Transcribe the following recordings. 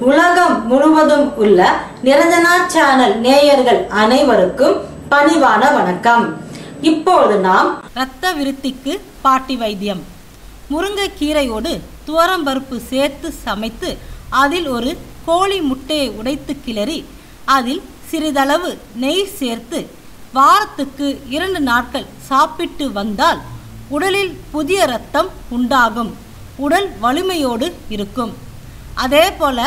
உலகம் முழுவதும் உள்ள நிரஞ்சனா சேனல் நேயர்கள் அனைவருக்கும் பணிவான வணக்கம். இப்போது நாம் இரத்த விருத்திக்கு பாட்டி வைத்தியம். முருங்கைக்கீரையோடு துவரம்பருப்பு சேர்த்து சமைத்து அதில் ஒரு கோழி முட்டையை உடைத்து கிளறி அதில் சிறிதளவு நெய் சேர்த்து வாரத்துக்கு 2 நாட்கள் சாப்பிட்டு வந்தால் உடலில் புதிய இரத்தம் உண்டாகும். உடல் வலிமையோடு இருக்கும். அதே போல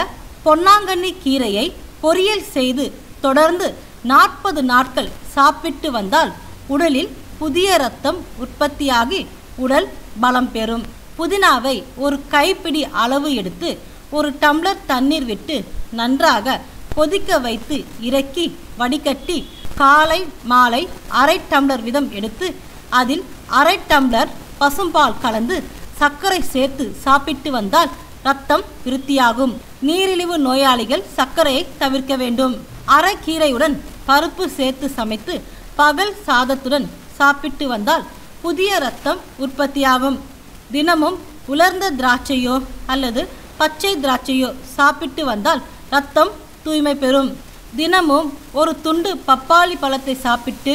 பொன்னாங்கண்ணி கீரையை பொரியல் செய்து தொடர்ந்து 40 நாட்கள் சாப்பிட்டு வந்தால் உடலில் புதிய இரத்தம் உற்பத்தியாகி உடல் பலம் பெறும். புதினாவை ஒரு கைப்பிடி அளவு எடுத்து 1 டம்ளர் தண்ணீர் விட்டு நன்றாக கொதிக்க வைத்து இறக்கி வடிகட்டி காலை மாலை அரை டம்ளர் வீதம் எடுத்து அதில் அரை டம்ளர் பசும்பால் கலந்து சர்க்கரை சேர்த்து சாப்பிட்டு வந்தால் இரத்தம் விருத்தியாகும். நீரிழிவு நோயாளிகள் சர்க்கரையை தவிர்க்க வேண்டும். அரைக்கீரையுடன் பருப்பு சேர்த்து சமைத்து பகல் சாதத்துடன் சாப்பிட்டு வந்தால் புதிய இரத்தம் உற்பத்தியாகும். தினமும் உலர்ந்த திராட்சையோ அல்லது பச்சை திராட்சையோ சாப்பிட்டு வந்தால் இரத்தம் தூய்மை பெறும். தினமும் ஒரு துண்டு பப்பாளி பழத்தை சாப்பிட்டு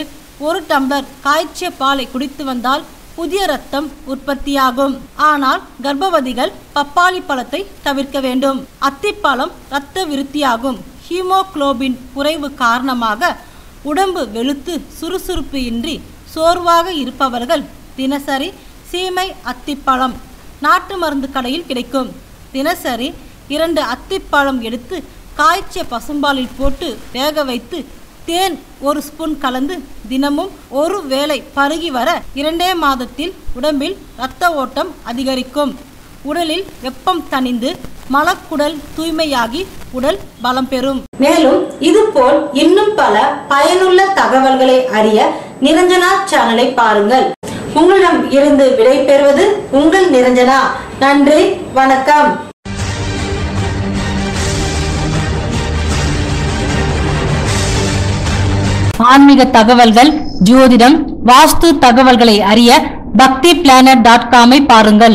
1 டம்ளர் காய்ச்சிய பாலை குடித்து வந்தால் புதிய இரத்தம் உற்பத்தியாகும். ஆனால் கர்ப்பவதிகள் பப்பாளி பழத்தை தவிர்க்க வேண்டும். அத்திப்பழம் இரத்த விருத்தியாகும். ஹீமோகுளோபின் குறைவு காரணமாக உடம்பு வெளுத்து சுறுசுறுப்பு இன்றி சோர்வாக இருப்பவர்கள் தினசரி சீமை அத்திப்பழம் நாட்டு மருந்து கடையில் கிடைக்கும். தினசரி 2 அத்திப்பழம் எடுத்து காய்ச்சிய பசும்பாலில் போட்டு வேக வைத்து தேன் 1 ஸ்பூன் கலந்து தினமும் ஒரு வேளை பருகி வர 2 மாதத்தில் உடம்பில் இரத்த ஓட்டம் அதிகரிக்கும். உடலில் வெப்பம் தணிந்து மலக்குடல் தூய்மையாகி உடல் பலம் பெறும். மேலும் இதுபோல் இன்னும் பல பயனுள்ள தகவல்களை அறிய நிரஞ்சனா சேனலை பாருங்கள். உங்களிடம் இருந்து விடை பெறுவது உங்கள் நிரஞ்சனா. நன்றி, வணக்கம். ஆன்மீக தகவல்கள், ஜோதிடம், வாஸ்து தகவல்களை அறிய பக்தி பிளானட்.com பாருங்கள்.